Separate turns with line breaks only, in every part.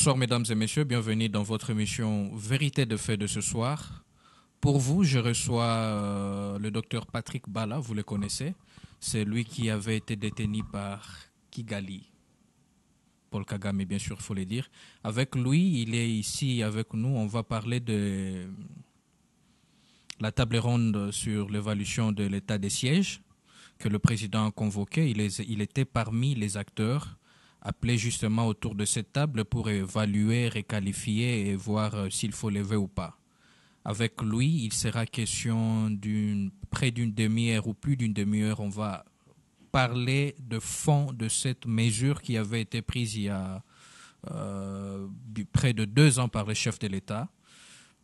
Bonsoir mesdames et messieurs, bienvenue dans votre émission Vérité de fait de ce soir. Pour vous, je reçois le docteur Patrick Bala, vous le connaissez. C'est lui qui avait été détenu par Kigali, Paul Kagame bien sûr, il faut le dire. Avec lui, il est ici avec nous, on va parler de la table ronde sur l'évaluation de l'état des sièges que le président a convoqué. Il était parmi les acteurs appelés justement autour de cette table pour évaluer, réqualifier et voir s'il faut lever ou pas. Avec lui, il sera question près d'une demi-heure ou plus d'une demi-heure. On va parler de fond de cette mesure qui avait été prise il y a près de 2 ans par le chef de l'État.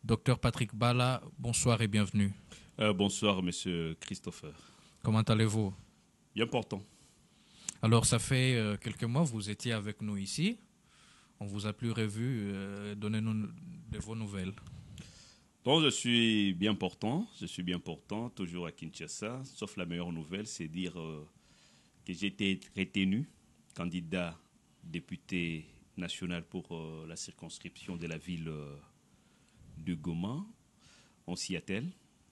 Docteur Patrick Bala, bonsoir et bienvenue.
Bonsoir, monsieur Christopher.
Comment allez-vous?
Bien portant.
Alors, ça fait quelques mois, vous étiez avec nous ici. On ne vous a plus revu. Donnez-nous de vos nouvelles.
Donc, je suis bien portant, toujours à Kinshasa. Sauf la meilleure nouvelle, c'est dire que j'ai été retenu candidat député national pour la circonscription de la ville de Goma. On s'y attelle.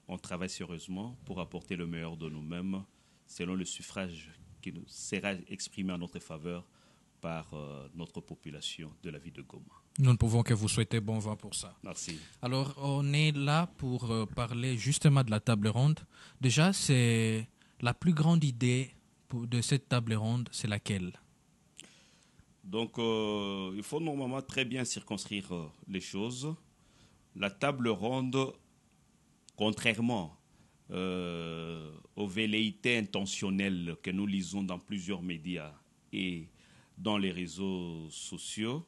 On travaille sérieusement pour apporter le meilleur de nous-mêmes selon le suffrage qui sera exprimé en notre faveur par notre population de la ville de Goma.
Nous ne pouvons que vous souhaiter bon vent pour ça.
Merci.
Alors, on est là pour parler justement de la table ronde. Déjà, c'est la plus grande idée de cette table ronde, c'est laquelle?
Donc, il faut normalement très bien circonscrire les choses. La table ronde, contrairement aux velléités intentionnelles que nous lisons dans plusieurs médias et dans les réseaux sociaux,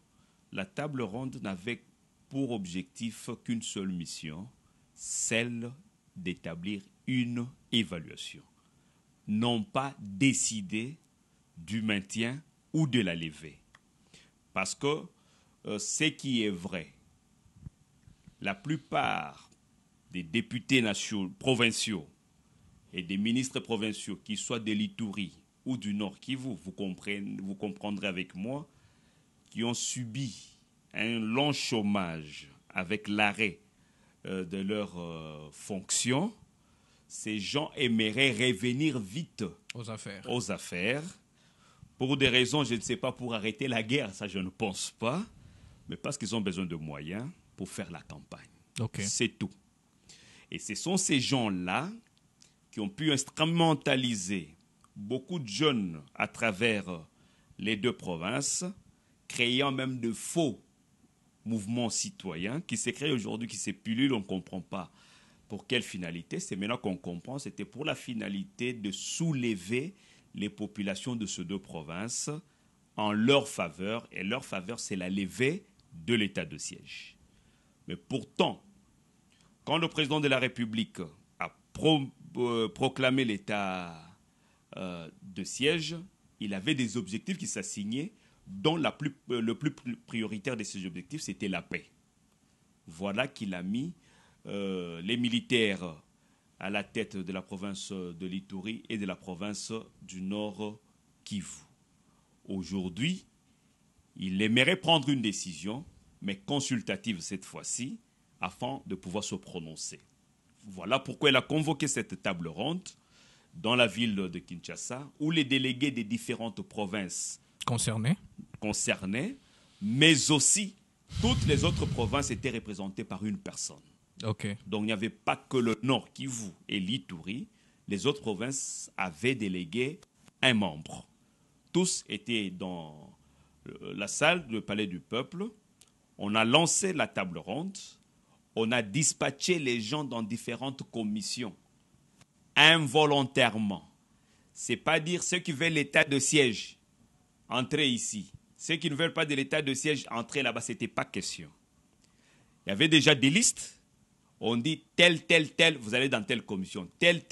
la table ronde n'avait pour objectif qu'une seule mission, celle d'établir une évaluation. Non pas décider du maintien ou de la levée. Parce que ce qui est vrai, la plupart des députés provinciaux et des ministres provinciaux, qu'ils soient de l'Ituri ou du Nord Kivu, vous comprendrez avec moi, qui ont subi un long chômage avec l'arrêt de leurs fonctions, ces gens aimeraient revenir vite aux affaires. Pour des raisons, je ne sais pas, pour arrêter la guerre, ça je ne pense pas, mais parce qu'ils ont besoin de moyens pour faire la campagne.
Okay.
C'est tout. Et ce sont ces gens-là qui ont pu instrumentaliser beaucoup de jeunes à travers les 2 provinces, créant même de faux mouvements citoyens qui se créent aujourd'hui, qui se pullulent, on ne comprend pas pour quelle finalité. C'est maintenant qu'on comprend, c'était pour la finalité de soulever les populations de ces 2 provinces en leur faveur. Et leur faveur, c'est la levée de l'état de siège. Mais pourtant, quand le président de la République a proclamé l'état de siège, il avait des objectifs qui s'assignaient, dont le plus prioritaire de ces objectifs, c'était la paix. Voilà qu'il a mis les militaires à la tête de la province de l'Ituri et de la province du Nord Kivu. Aujourd'hui, il aimerait prendre une décision, mais consultative cette fois-ci, afin de pouvoir se prononcer. Voilà pourquoi il a convoqué cette table ronde dans la ville de Kinshasa, où les délégués des différentes provinces
concernées,
mais aussi toutes les autres provinces étaient représentées par une personne.
Okay.
Donc il n'y avait pas que le Nord Kivu et l'Ituri, les autres provinces avaient délégué un membre. Tous étaient dans la salle du Palais du Peuple. On a lancé la table ronde. On a dispatché les gens dans différentes commissions, involontairement. C'est pas dire ceux qui veulent l'état de siège, entrez ici. Ceux qui ne veulent pas de l'état de siège, entrez là-bas. Ce n'était pas question. Il y avait déjà des listes. On dit tel, vous allez dans telle commission. Tel,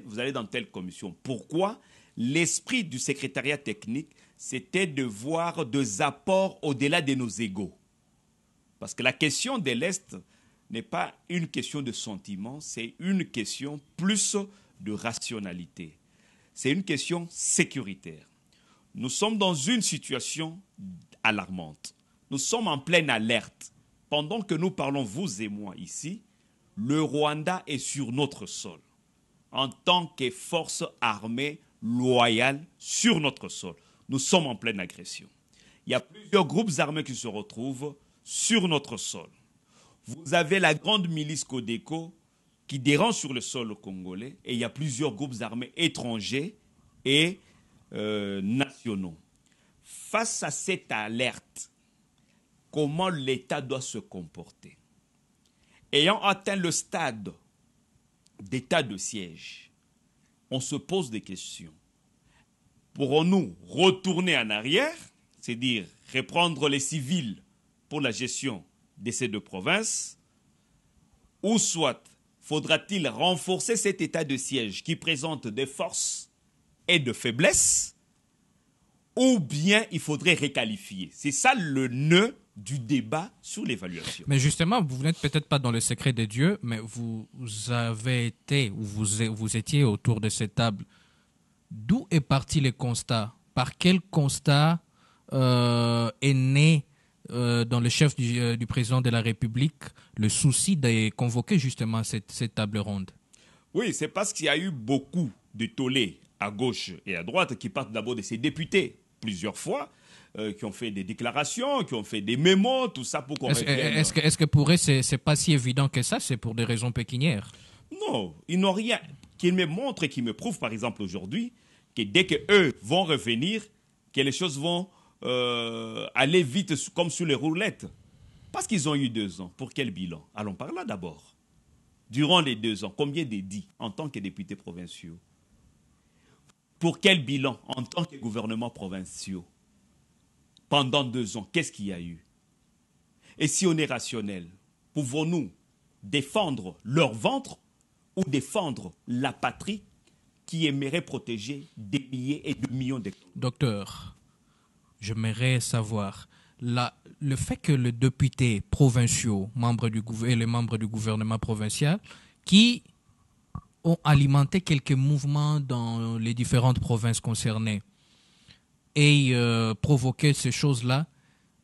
vous allez dans telle commission. Pourquoi? L'esprit du secrétariat technique, c'était de voir des apports au-delà de nos égos. Parce que la question de l'Est n'est pas une question de sentiment, c'est une question plus de rationalité. C'est une question sécuritaire. Nous sommes dans une situation alarmante. nous sommes en pleine alerte. Pendant que nous parlons, vous et moi, ici, le Rwanda est sur notre sol, en tant que force armée loyale sur notre sol. Nous sommes en pleine agression. Il y a plusieurs groupes armés qui se retrouvent sur notre sol. Vous avez la grande milice Codeco qui dérange sur le sol congolais et il y a plusieurs groupes armés étrangers et nationaux. Face à cette alerte, comment l'État doit se comporter? Ayant atteint le stade d'état de siège, on se pose des questions. Pourrons-nous retourner en arrière, c'est-à-dire reprendre les civils pour la gestion de ces deux provinces, ou soit faudra-t-il renforcer cet état de siège qui présente des forces et de faiblesses, ou bien il faudrait requalifier. C'est ça le nœud du débat sur l'évaluation.
Mais justement, vous n'êtes peut-être pas dans le secret des dieux, mais vous avez été, ou vous étiez autour de cette table. D'où est parti le constat? Par quel constat est né dans le chef du président de la République le souci de convoquer justement cette table ronde?
Oui, c'est parce qu'il y a eu beaucoup de tollés à gauche et à droite qui partent d'abord de ces députés plusieurs fois, qui ont fait des déclarations, qui ont fait des mémos, tout ça pour qu'on revienne.
Est-ce que pour eux, c'est pas si évident que ça? C'est pour des raisons pécuniaires?
Non, ils n'ont rien qui me montre et qui me prouve, par exemple, aujourd'hui, que dès qu'eux vont revenir, que les choses vont aller vite comme sur les roulettes. Parce qu'ils ont eu 2 ans. Pour quel bilan? Allons par là d'abord. Durant les 2 ans, combien d'édits en tant que députés provinciaux? Pour quel bilan en tant que gouvernement provinciaux? Pendant 2 ans, qu'est-ce qu'il y a eu? Et si on est rationnel, pouvons-nous défendre leur ventre ou défendre la patrie qui aimerait protéger des milliers et de millions de...
Docteur, j'aimerais savoir, le fait que les députés provinciaux, et les membres du gouvernement provincial, qui ont alimenté quelques mouvements dans les différentes provinces concernées et provoqué ces choses-là,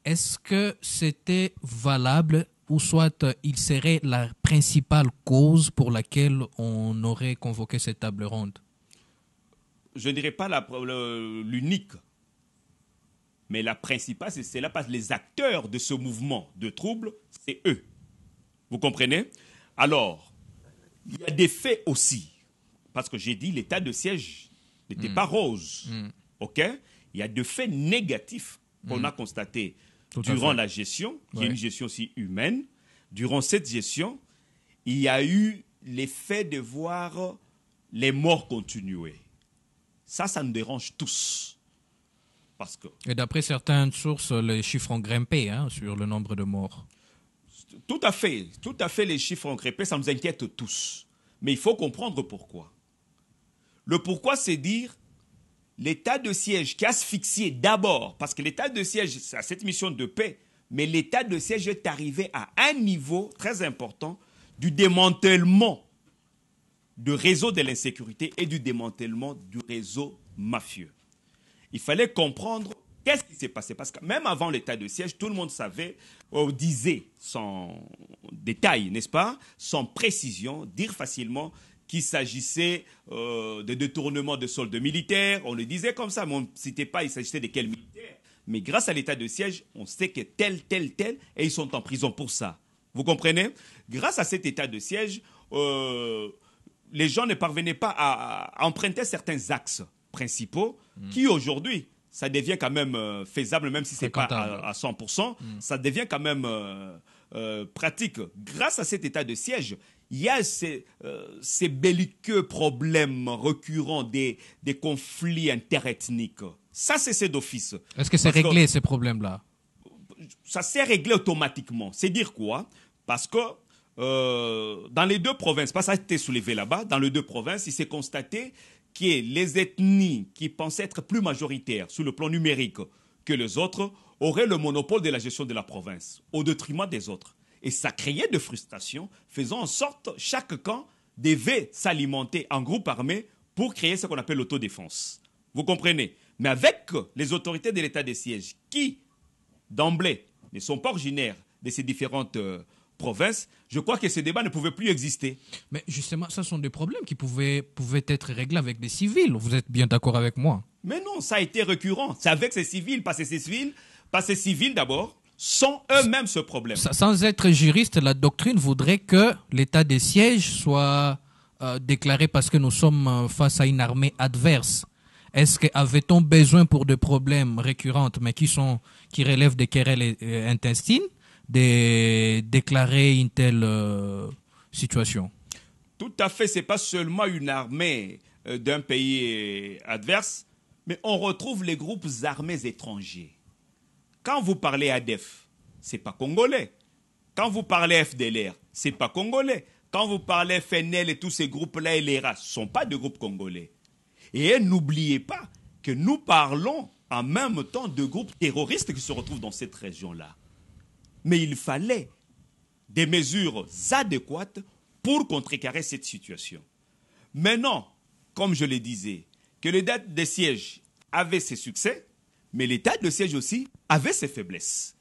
est-ce que c'était valable ou soit il serait la principale cause pour laquelle on aurait convoqué cette table ronde?
Je ne dirais pas l'unique, mais la principale, c'est là parce que les acteurs de ce mouvement de troubles, c'est eux. Vous comprenez? Alors, il y a des faits aussi, parce que j'ai dit l'état de siège n'était pas rose. OK? Il y a des faits négatifs qu'on a constatés durant la gestion, qui est une gestion aussi humaine. Durant cette gestion, il y a eu l'effet de voir les morts continuer. Ça nous dérange tous. Parce que,
et d'après certaines sources, les chiffres ont grimpé sur le nombre de morts.
tout à fait, les chiffres ont grimpé, ça nous inquiète tous. Mais il faut comprendre pourquoi. Le pourquoi, c'est dire l'état de siège qui a asphyxié d'abord, parce que l'état de siège, c'est à cette mission de paix, mais l'état de siège est arrivé à un niveau très important du démantèlement du réseau de l'insécurité et du démantèlement du réseau mafieux. Il fallait comprendre qu'est-ce qui s'est passé. Parce que même avant l'état de siège, tout le monde savait, disait sans détail, n'est-ce pas, sans précision, dire facilement qu'il s'agissait de détournement de soldes militaires. On le disait comme ça, mais on ne citait pas il s'agissait de quels militaires. Mais grâce à l'état de siège, on sait que tel, et ils sont en prison pour ça. Vous comprenez? Grâce à cet état de siège, les gens ne parvenaient pas à emprunter certains axes principaux qui aujourd'hui, ça devient quand même faisable, même si ce n'est pas à 100%, ça devient quand même pratique. Grâce à cet état de siège, il y a ces belliqueux problèmes récurrents des conflits interethniques. Ça, c'est d'office.
Est-ce que c'est réglé, ces problèmes-là?
Ça s'est réglé automatiquement. C'est dire quoi? Parce que dans les 2 provinces, pas ça a été soulevé là-bas, dans les 2 provinces, il s'est constaté que les ethnies qui pensaient être plus majoritaires sur le plan numérique que les autres auraient le monopole de la gestion de la province, au détriment des autres. Et ça créait de frustration, faisant en sorte que chaque camp devait s'alimenter en groupe armé pour créer ce qu'on appelle l'autodéfense. Vous comprenez? Mais avec les autorités de l'état de siège qui, d'emblée, ne sont pas originaires de ces différentes provinces, je crois que ce débat ne pouvait plus exister.
Mais justement, ce sont des problèmes qui pouvaient être réglés avec des civils. Vous êtes bien d'accord avec moi?
Mais non, ça a été récurrent. C'est avec ces civils, pas ces civils d'abord, sont eux-mêmes ce problème.
Sans être juriste, la doctrine voudrait que l'état de siège soit déclaré parce que nous sommes face à une armée adverse. Est-ce qu'avait-on besoin pour des problèmes récurrents, mais qui relèvent des querelles intestines, de déclarer une telle situation?
Tout à fait, ce n'est pas seulement une armée d'un pays adverse, mais on retrouve les groupes armés étrangers. Quand vous parlez ADEF, ce n'est pas congolais. Quand vous parlez FDLR, ce n'est pas congolais. Quand vous parlez FNL et tous ces groupes-là et les RAS, ce ne sont pas des groupes congolais. Et n'oubliez pas que nous parlons en même temps de groupes terroristes qui se retrouvent dans cette région-là. Mais il fallait des mesures adéquates pour contrecarrer cette situation. Maintenant, comme je le disais, que l'état de siège avait ses succès, mais l'état de siège aussi avait ses faiblesses.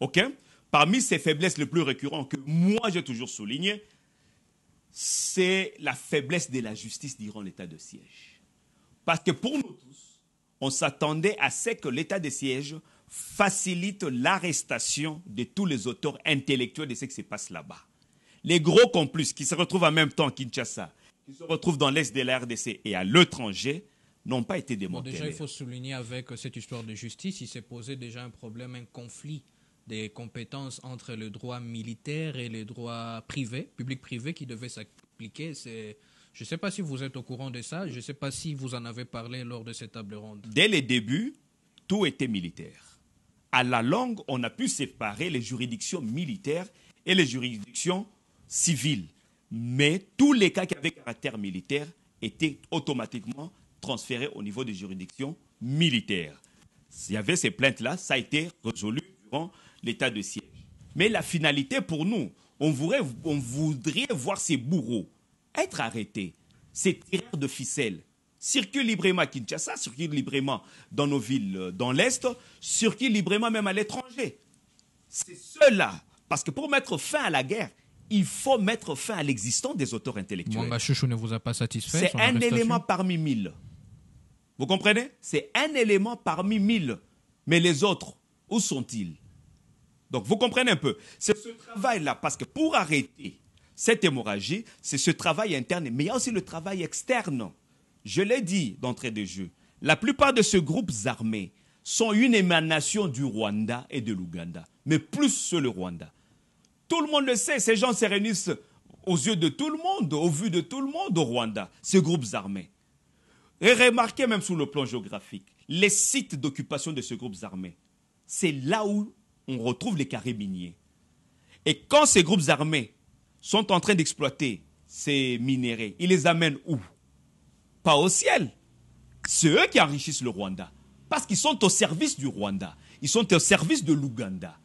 OK? Parmi ces faiblesses les plus récurrentes que moi j'ai toujours soulignées, c'est la faiblesse de la justice durant l'état de siège. Parce que pour nous tous, on s'attendait à ce que l'état de siège facilite l'arrestation de tous les auteurs intellectuels de ce qui se passe là-bas. Les gros complices qui se retrouvent en même temps à Kinshasa, qui se retrouvent dans l'est de la RDC et à l'étranger, n'ont pas été démantelés.
Déjà, il faut souligner avec cette histoire de justice, il s'est posé déjà un problème, un conflit des compétences entre le droit militaire et le droit privé, public-privé, qui devait s'appliquer. Je ne sais pas si vous êtes au courant de ça, je ne sais pas si vous en avez parlé lors de cette table ronde.
Dès les débuts, tout était militaire. À la longue, on a pu séparer les juridictions militaires et les juridictions civiles. Mais tous les cas qui avaient caractère militaire étaient automatiquement transférés au niveau des juridictions militaires. S'il y avait ces plaintes-là, ça a été résolu durant l'état de siège. Mais la finalité pour nous, on voudrait voir ces bourreaux être arrêtés, ces tireurs de ficelles, circulent librement à Kinshasa, circulent librement dans nos villes dans l'Est, circulent librement même à l'étranger. C'est cela. Parce que pour mettre fin à la guerre, il faut mettre fin à l'existence des auteurs intellectuels.
Mwanga Chouchou ne vous a pas satisfait?
C'est un élément parmi 1000. Vous comprenez? C'est un élément parmi 1000. Mais les autres, où sont-ils? Donc vous comprenez un peu. C'est ce travail-là, parce que pour arrêter cette hémorragie, c'est ce travail interne, mais il y a aussi le travail externe. Je l'ai dit d'entrée de jeu, la plupart de ces groupes armés sont une émanation du Rwanda et de l'Ouganda, mais plus le Rwanda. Tout le monde le sait, ces gens se réunissent aux yeux de tout le monde, au vu de tout le monde au Rwanda, ces groupes armés. Et remarquez même sur le plan géographique, les sites d'occupation de ces groupes armés, c'est là où on retrouve les carrés miniers. Et quand ces groupes armés sont en train d'exploiter ces minéraux, ils les amènent où? Pas au ciel. C'est eux qui enrichissent le Rwanda. Parce qu'ils sont au service du Rwanda. Ils sont au service de l'Ouganda.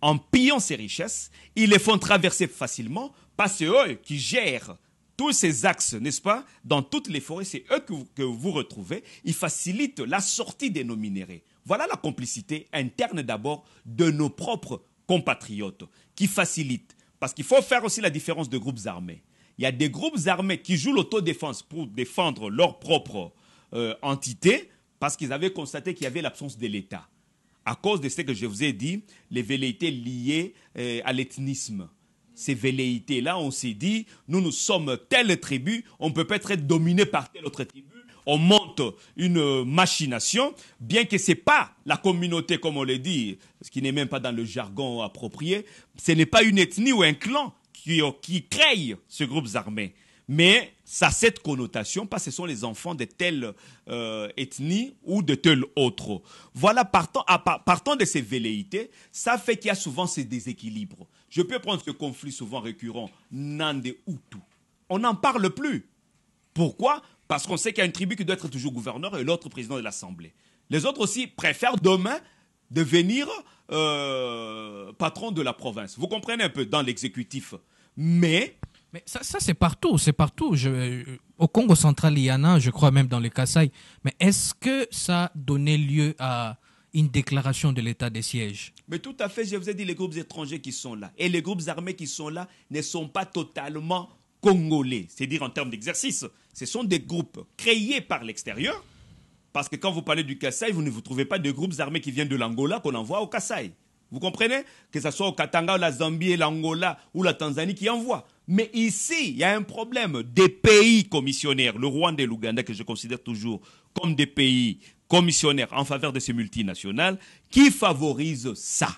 En pillant ces richesses, ils les font traverser facilement parce que c'est eux qui gèrent tous ces axes, n'est-ce pas? Dans toutes les forêts, c'est eux que vous retrouvez. Ils facilitent la sortie de nos minéraux. Voilà la complicité interne d'abord de nos propres compatriotes qui facilitent. Parce qu'il faut faire aussi la différence de groupes armés. Il y a des groupes armés qui jouent l'autodéfense pour défendre leur propre entité parce qu'ils avaient constaté qu'il y avait l'absence de l'État. À cause de ce que je vous ai dit, les velléités liées à l'ethnisme. Ces velléités-là, on s'est dit, nous sommes telle tribu, on ne peut pas être dominé par telle autre tribu. On monte une machination, bien que ce n'est pas la communauté, comme on le dit, ce qui n'est même pas dans le jargon approprié, ce n'est pas une ethnie ou un clan qui crée ce groupe armé. Mais ça a cette connotation parce que ce sont les enfants de telle ethnie ou de telle autre. Voilà, partant de ces velléités, ça fait qu'il y a souvent ces déséquilibres. Je peux prendre ce conflit souvent récurrent, Nande-Hutu. On n'en parle plus. Pourquoi? Parce qu'on sait qu'il y a une tribu qui doit être toujours gouverneur et l'autre président de l'Assemblée. Les autres aussi préfèrent demain devenir patron de la province. Vous comprenez un peu dans l'exécutif. Mais
ça c'est partout, c'est partout. Au Congo central, il y en a, je crois même dans les Kasaï. Mais est-ce que ça a donné lieu à une déclaration de l'état de siège.
Mais tout à fait, je vous ai dit les groupes étrangers qui sont là. Et les groupes armés qui sont là ne sont pas totalement congolais. C'est-à-dire en termes d'exercice. Ce sont des groupes créés par l'extérieur. Parce que quand vous parlez du Kasaï, vous ne vous trouvez pas de groupes armés qui viennent de l'Angola qu'on envoie au Kasaï. Vous comprenez? Que ce soit au Katanga, la Zambie, l'Angola ou la Tanzanie qui envoient. Mais ici, il y a un problème des pays commissionnaires, le Rwanda et l'Ouganda, que je considère toujours comme des pays commissionnaires en faveur de ces multinationales, qui favorisent ça,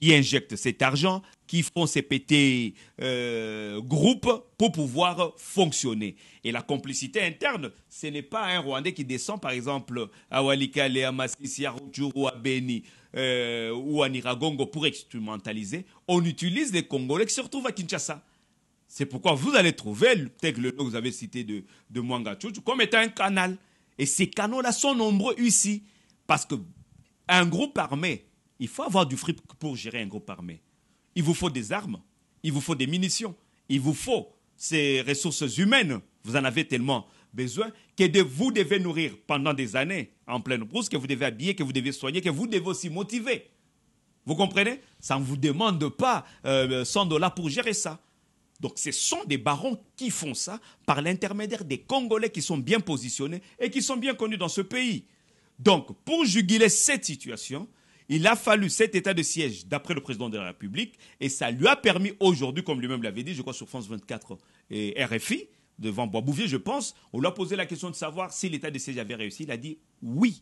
qui injectent cet argent, qui font ces petits groupes pour pouvoir fonctionner. Et la complicité interne, ce n'est pas un Rwandais qui descend, par exemple, à Walikale, à Masisi, à Rutshuru, à Beni ou à Niragongo pour instrumentaliser. On utilise les Congolais qui se retrouvent à Kinshasa. C'est pourquoi vous allez trouver, peut-être le nom que vous avez cité de Mwanga Tchouchou, comme étant un canal. Et ces canaux-là sont nombreux ici. Parce qu'un groupe armé, il faut avoir du fric pour gérer un groupe armé. Il vous faut des armes, il vous faut des munitions, il vous faut ces ressources humaines. Vous en avez tellement besoin que vous devez nourrir pendant des années en pleine brousse, que vous devez habiller, que vous devez soigner, que vous devez aussi motiver. Vous comprenez? Ça ne vous demande pas $100 pour gérer ça. Donc ce sont des barons qui font ça par l'intermédiaire des Congolais qui sont bien positionnés et qui sont bien connus dans ce pays. Donc pour juguler cette situation, il a fallu cet état de siège d'après le président de la République et ça lui a permis aujourd'hui, comme lui-même l'avait dit, je crois sur France 24 et RFI, devant Boisbouvier je pense, on lui a posé la question de savoir si l'état de siège avait réussi. Il a dit oui.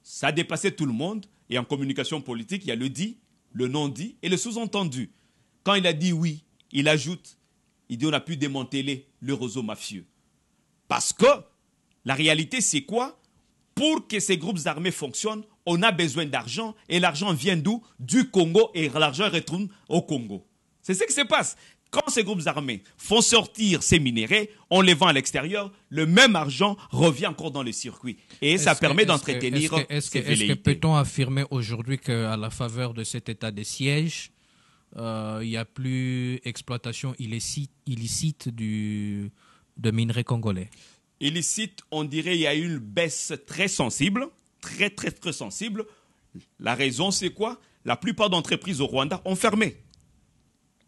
Ça a dépassé tout le monde et en communication politique, il y a le dit, le non-dit et le sous-entendu. Quand il a dit oui, il ajoute, il dit on a pu démanteler le réseau mafieux. Parce que la réalité c'est quoi? Pour que ces groupes armés fonctionnent, on a besoin d'argent et l'argent vient d'où? Du Congo et l'argent retourne au Congo. C'est ce qui se passe. Quand ces groupes armés font sortir ces minéraux, on les vend à l'extérieur, le même argent revient encore dans le circuit. Et ça permet d'entretenir ces velléités.
Est-ce que peut-on affirmer aujourd'hui qu'à la faveur de cet état de siège, il n'y a plus exploitation illicite de minerais congolais?
Illicite, on dirait qu'il y a une baisse très sensible, très sensible. La raison, c'est quoi? La plupart d'entreprises au Rwanda ont fermé.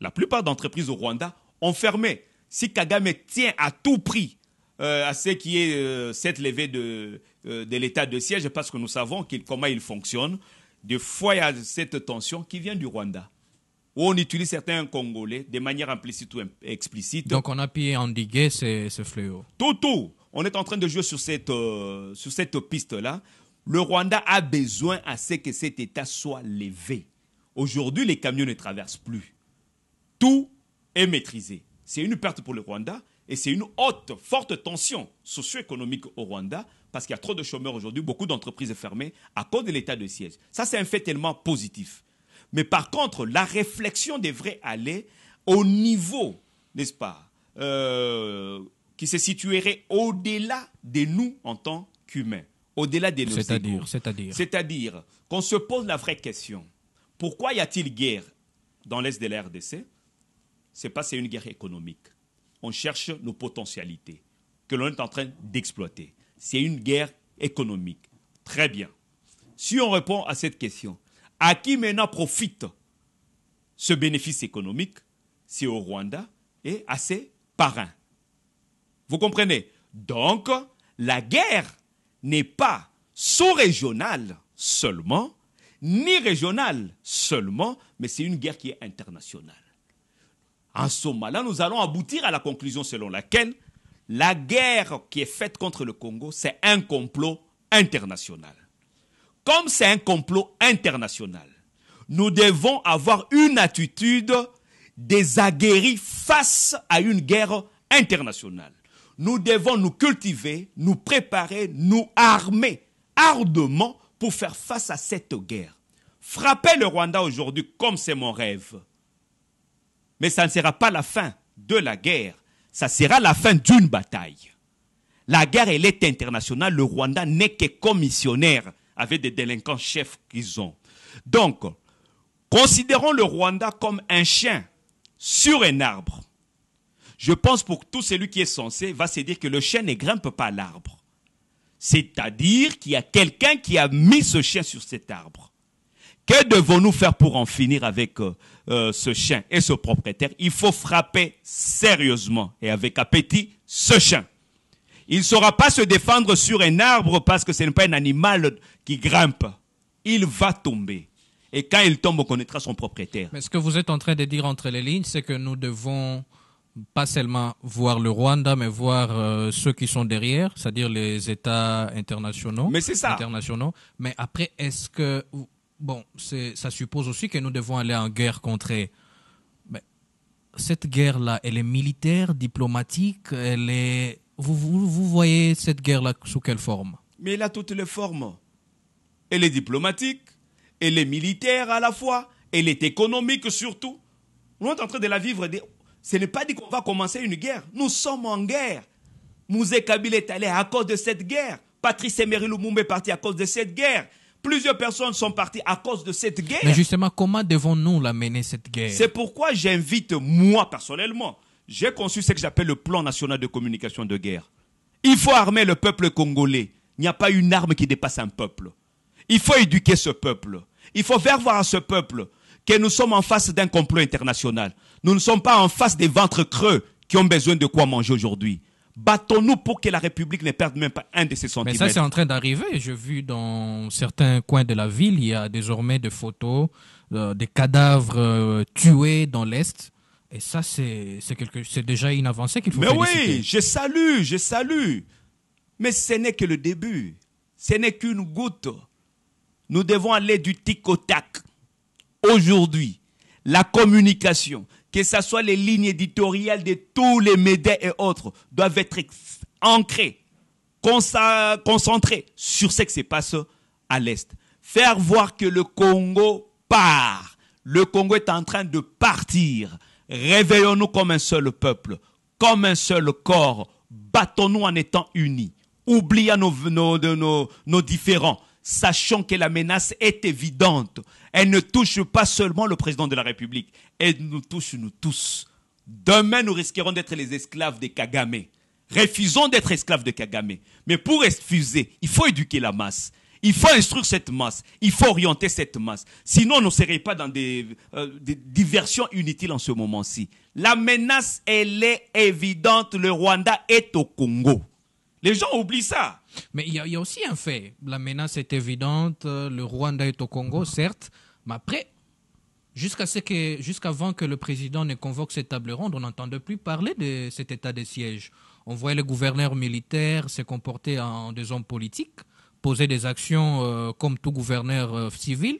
La plupart d'entreprises au Rwanda ont fermé. Si Kagame tient à tout prix à ce qui est cette levée de l'état de siège, parce que nous savons comment il fonctionne, des fois il y a cette tension qui vient du Rwanda, où on utilise certains Congolais de manière implicite ou explicite.
Donc on a pu endiguer ce fléau.
Tout. On est en train de jouer sur cette piste-là. Le Rwanda a besoin à ce que cet État soit levé. Aujourd'hui, les camions ne traversent plus. Tout est maîtrisé. C'est une perte pour le Rwanda et c'est une forte tension socio-économique au Rwanda parce qu'il y a trop de chômeurs aujourd'hui, beaucoup d'entreprises fermées à cause de l'état de siège. Ça, c'est un fait tellement positif. Mais par contre, la réflexion devrait aller au niveau, n'est-ce pas, qui se situerait au-delà de nous en tant qu'humains, au-delà de nos égos. C'est-à-dire qu'on se pose la vraie question. Pourquoi y a-t-il guerre dans l'Est de la RDC? Ce n'est pas c'est une guerre économique. On cherche nos potentialités que l'on est en train d'exploiter. C'est une guerre économique. Très bien. Si on répond à cette question, à qui maintenant profite ce bénéfice économique? C'est au Rwanda et à ses parrains. Vous comprenez? Donc, la guerre n'est pas sous-régionale seulement, ni régionale seulement, mais c'est une guerre qui est internationale. En ce moment-là, nous allons aboutir à la conclusion selon laquelle la guerre qui est faite contre le Congo, c'est un complot international. Comme c'est un complot international, nous devons avoir une attitude désaguerrie face à une guerre internationale. Nous devons nous cultiver, nous préparer, nous armer ardemment pour faire face à cette guerre. Frapper le Rwanda aujourd'hui comme c'est mon rêve. Mais ça ne sera pas la fin de la guerre. Ça sera la fin d'une bataille. La guerre, elle est internationale. Le Rwanda n'est que commissionnaire avec des délinquants chefs qu'ils ont. Donc, considérons le Rwanda comme un chien sur un arbre. Je pense pour tout celui qui est censé va se dire que le chien ne grimpe pas à l'arbre. C'est-à-dire qu'il y a quelqu'un qui a mis ce chien sur cet arbre. Que devons-nous faire pour en finir avec ce chien et ce propriétaire? Il faut frapper sérieusement et avec appétit ce chien. Il ne saura pas se défendre sur un arbre parce que ce n'est pas un animal qui grimpe. Il va tomber. Et quand il tombe, on connaîtra son propriétaire.
Mais ce que vous êtes en train de dire entre les lignes, c'est que nous devons pas seulement voir le Rwanda, mais voir ceux qui sont derrière, c'est-à-dire les États internationaux.
Mais c'est ça.
Mais après, est-ce que... Bon, ça suppose aussi que nous devons aller en guerre contre eux. Mais cette guerre-là, elle est militaire, diplomatique, elle est... Vous voyez cette guerre-là sous quelle forme?
Mais elle a toutes les formes. Elle est diplomatique, elle est militaire à la fois, elle est économique surtout. Nous sommes en train de la vivre. Ce n'est pas dit qu'on va commencer une guerre. Nous sommes en guerre. Mouzé Kabila est allé à cause de cette guerre. Patrice Emery Lumumba est parti à cause de cette guerre. Plusieurs personnes sont parties à cause de cette guerre.
Mais justement, comment devons-nous la mener, cette guerre?
C'est pourquoi j'invite, moi personnellement, j'ai conçu ce que j'appelle le plan national de communication de guerre. Il faut armer le peuple congolais. Il n'y a pas une arme qui dépasse un peuple. Il faut éduquer ce peuple. Il faut faire voir à ce peuple que nous sommes en face d'un complot international. Nous ne sommes pas en face des ventres creux qui ont besoin de quoi manger aujourd'hui. Battons-nous pour que la République ne perde même pas un de ses centimètres.
Mais ça, c'est en train d'arriver. J'ai vu dans certains coins de la ville, il y a désormais des photos des cadavres tués dans l'Est. Et ça, c'est déjà une avancée qu'il faut féliciter.
Mais oui, je salue. Mais ce n'est que le début. Ce n'est qu'une goutte. Nous devons aller du tic au tac. Aujourd'hui, la communication, que ce soit les lignes éditoriales de tous les médias et autres, doivent être ancrées, concentrées sur ce qui se passe à l'Est. Faire voir que le Congo part. Le Congo est en train de partir. Réveillons-nous comme un seul peuple, comme un seul corps. Battons-nous en étant unis. Oublions nos différends. Sachant que la menace est évidente. Elle ne touche pas seulement le président de la République. Elle nous touche, nous tous. Demain, nous risquerons d'être les esclaves de Kagame. Refusons d'être esclaves de Kagame. Mais pour refuser, il faut éduquer la masse. Il faut instruire cette masse. Il faut orienter cette masse. Sinon, on ne serait pas dans des diversions inutiles en ce moment-ci. La menace, elle est évidente. Le Rwanda est au Congo. Les gens oublient ça.
Mais il y a aussi un fait. La menace est évidente. Le Rwanda est au Congo, certes. Mais après, jusqu'avant que le président ne convoque cette table ronde, on n'entendait plus parler de cet état de siège. On voyait le gouverneur militaire se comporter en des hommes politiques, poser des actions comme tout gouverneur civil.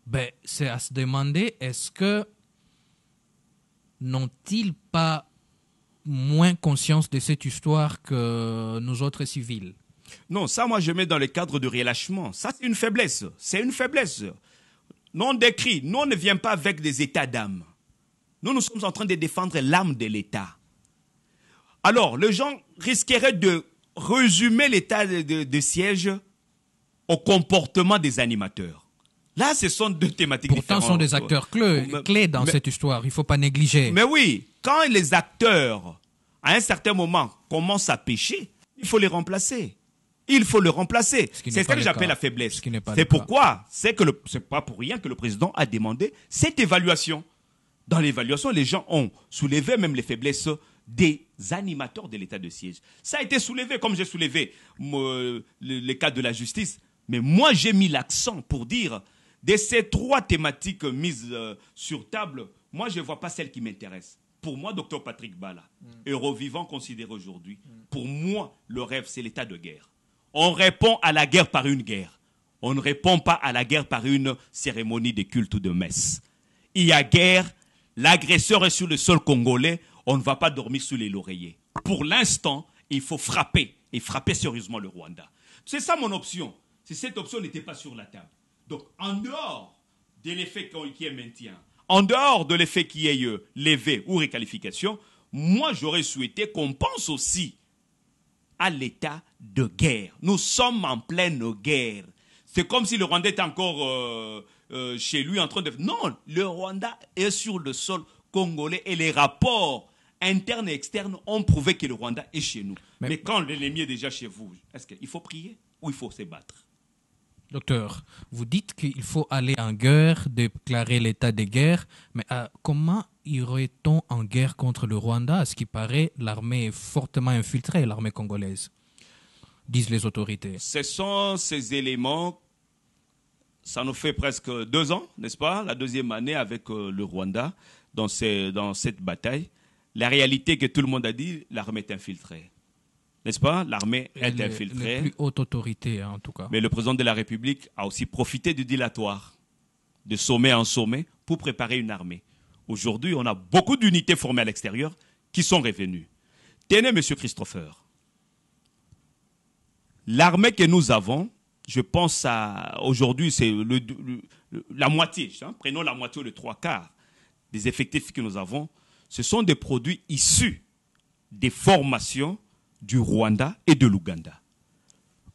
Ben, c'est à se demander, est-ce que n'ont-ils pas moins conscience de cette histoire que nous autres civils?
Non, ça, moi, je mets dans le cadre du relâchement. Ça, c'est une faiblesse. C'est une faiblesse. Nous, on décrit. Nous, on ne vient pas avec des états d'âme. Nous sommes en train de défendre l'âme de l'État. Alors, les gens risqueraient de résumer l'état de siège au comportement des animateurs. Là, ce sont deux thématiques différentes.
Pourtant, ce sont des acteurs clés dans cette histoire. Il ne faut pas négliger.
Mais oui, quand les acteurs, à un certain moment, commencent à pécher, il faut les remplacer. Il faut le remplacer. C'est ce que j'appelle la faiblesse. C'est pourquoi, c'est pas pour rien que le président a demandé cette évaluation. Dans l'évaluation, les gens ont soulevé même les faiblesses des animateurs de l'état de siège. Ça a été soulevé, comme j'ai soulevé le cas de la justice. Mais moi, j'ai mis l'accent pour dire, de ces trois thématiques mises sur table, moi, je ne vois pas celle qui m'intéresse. Pour moi, Dr Patrick Bala, héros vivant considéré aujourd'hui, pour moi, le rêve, c'est l'état de guerre. On répond à la guerre par une guerre. On ne répond pas à la guerre par une cérémonie de culte ou de messe. Il y a guerre, l'agresseur est sur le sol congolais, on ne va pas dormir sous les lauriers. Pour l'instant, il faut frapper, et frapper sérieusement le Rwanda. C'est ça mon option. Si cette option n'était pas sur la table. Donc, en dehors de l'effet qui est maintien, en dehors de l'effet qui est levé ou réqualification, moi, j'aurais souhaité qu'on pense aussi à l'état de guerre. Nous sommes en pleine guerre. C'est comme si le Rwanda était encore chez lui en train de... Non, le Rwanda est sur le sol congolais et les rapports internes et externes ont prouvé que le Rwanda est chez nous. Mais quand l'ennemi est déjà chez vous, est-ce qu'il faut prier ou il faut se battre?
Docteur, vous dites qu'il faut aller en guerre, déclarer l'état de guerre, mais comment irait-on en guerre contre le Rwanda? À ce qui paraît, l'armée est fortement infiltrée, l'armée congolaise, disent les autorités.
Ce sont ces éléments, ça nous fait presque 2 ans, n'est-ce pas? La 2e année avec le Rwanda dans cette bataille. La réalité que tout le monde a dit, l'armée est infiltrée. N'est-ce pas? L'armée est infiltrée.
Les plus hautes autorités, en tout cas.
Mais le président de la République a aussi profité du dilatoire, de sommet en sommet, pour préparer une armée. Aujourd'hui, on a beaucoup d'unités formées à l'extérieur qui sont revenues. Tenez, M. Christopher, l'armée que nous avons, je pense aujourd'hui, c'est la moitié, hein, prenons la moitié ou les 3/4 des effectifs que nous avons, ce sont des produits issus des formations du Rwanda et de l'Ouganda.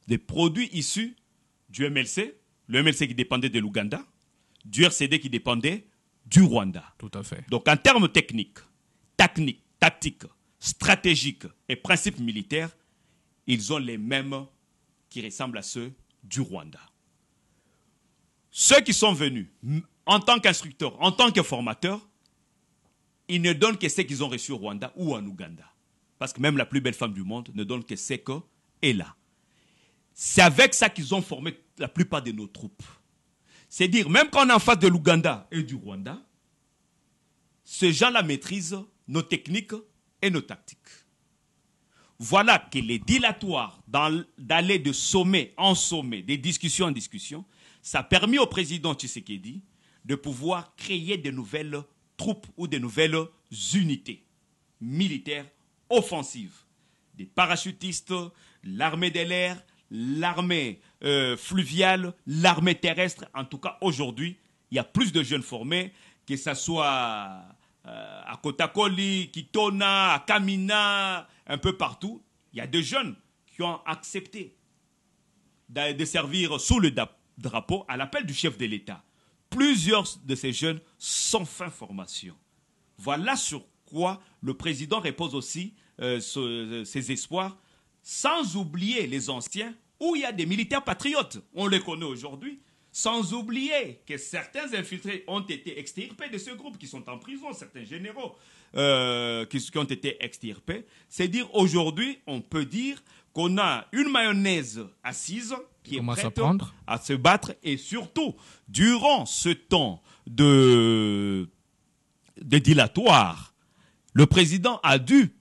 Des produits issus du MLC, le MLC qui dépendait de l'Ouganda, du RCD qui dépendait du Rwanda.
Tout à fait.
Donc en termes techniques, tactiques, stratégiques et principes militaires, ils ont les mêmes qui ressemblent à ceux du Rwanda. Ceux qui sont venus en tant qu'instructeurs, en tant que formateurs, ils ne donnent que ce qu'ils ont reçu au Rwanda ou en Ouganda. Parce que même la plus belle femme du monde ne donne que ce qu'elle a. C'est avec ça qu'ils ont formé la plupart de nos troupes. C'est dire, même quand on est en face de l'Ouganda et du Rwanda, ces gens-là maîtrisent nos techniques et nos tactiques. Voilà que les dilatoires d'aller de sommet en sommet, des discussions en discussion, ça a permis au président Tshisekedi de pouvoir créer de nouvelles troupes ou de nouvelles unités militaires offensives. Des parachutistes, l'armée de l'air, l'armée fluviale, l'armée terrestre. En tout cas, aujourd'hui, il y a plus de jeunes formés, que ce soit à Kotakoli, Kitona, à Kamina, un peu partout. Il y a des jeunes qui ont accepté de servir sous le drapeau à l'appel du chef de l'État. Plusieurs de ces jeunes sont fin formation. Voilà sur quoi le président repose aussi ses espoirs, sans oublier les anciens, où il y a des militaires patriotes, on les connaît aujourd'hui, sans oublier que certains infiltrés ont été extirpés de ce groupe, qui sont en prison, certains généraux qui ont été extirpés. C'est dire aujourd'hui, on peut dire qu'on a une mayonnaise assise qui est prête à se battre, et surtout, durant ce temps de dilatoire, le président a dû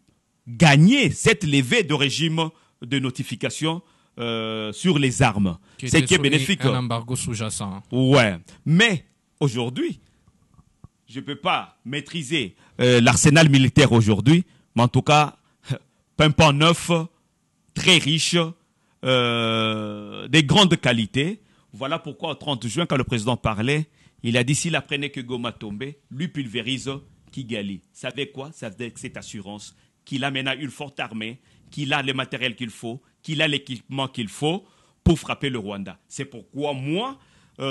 gagner cette levée de régime de notification sur les armes.
C'est qui est bénéfique. Un embargo sous-jacent.
Ouais. Mais aujourd'hui, je ne peux pas maîtriser l'arsenal militaire aujourd'hui, mais en tout cas, pimpant neuf, très riche, des grandes qualités. Voilà pourquoi au 30 juin, quand le président parlait, il a dit s'il apprenait que Goma tombait, lui pulvérise Kigali. Ça veut quoi? Ça veut cette assurance qu'il a maintenant une forte armée, qu'il a le matériel qu'il faut, qu'il a l'équipement qu'il faut pour frapper le Rwanda. C'est pourquoi moi,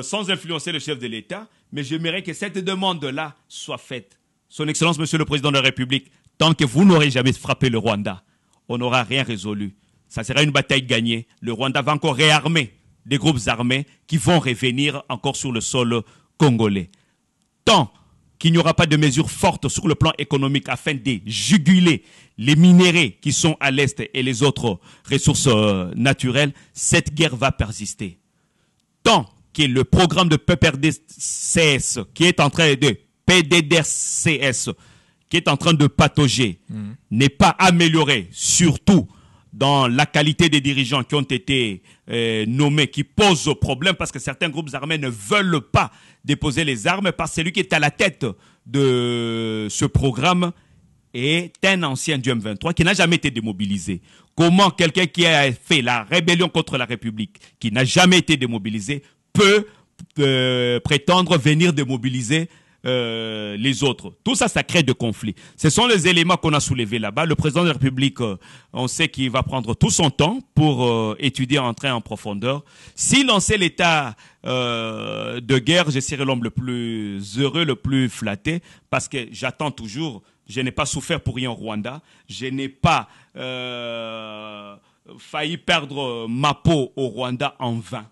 sans influencer le chef de l'État, mais j'aimerais que cette demande-là soit faite. Son Excellence, Monsieur le Président de la République, tant que vous n'aurez jamais frappé le Rwanda, on n'aura rien résolu. Ça sera une bataille gagnée. Le Rwanda va encore réarmer des groupes armés qui vont revenir encore sur le sol congolais. Tant qu'il n'y aura pas de mesures fortes sur le plan économique afin de juguler les minéraux qui sont à l'Est et les autres ressources naturelles, cette guerre va persister. Tant que le programme de PPRDCS qui est en train de PDDRCS qui est en train de patauger n'est pas amélioré, surtout dans la qualité des dirigeants qui ont été nommés, qui posent problème parce que certains groupes armés ne veulent pas déposer les armes parce que celui qui est à la tête de ce programme est un ancien du M23 qui n'a jamais été démobilisé. Comment quelqu'un qui a fait la rébellion contre la République, qui n'a jamais été démobilisé, peut prétendre venir démobiliser les autres? Tout ça, ça crée de conflits. Ce sont les éléments qu'on a soulevés là-bas. Le président de la République, on sait qu'il va prendre tout son temps pour étudier, entrer en profondeur. S'il lançait l'état de guerre, je serais l'homme le plus heureux, le plus flatté, parce que j'attends toujours. Je n'ai pas souffert pour rien au Rwanda. Je n'ai pas failli perdre ma peau au Rwanda en vain.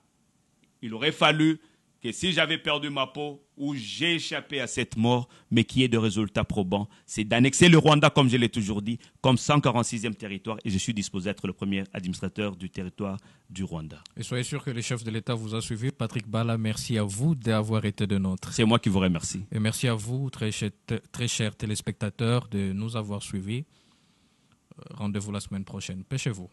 Il aurait fallu que si j'avais perdu ma peau ou j'ai échappé à cette mort, mais qui est de résultats probants, c'est d'annexer le Rwanda, comme je l'ai toujours dit, comme 146e territoire, et je suis disposé à être le premier administrateur du territoire du Rwanda.
Et soyez sûr que le chef de l'État vous a suivi. Patrick Bala, merci à vous d'avoir été de nôtres.
C'est moi qui vous remercie.
Et merci à vous, très chers téléspectateurs, de nous avoir suivis. Rendez-vous la semaine prochaine. Pêchez-vous.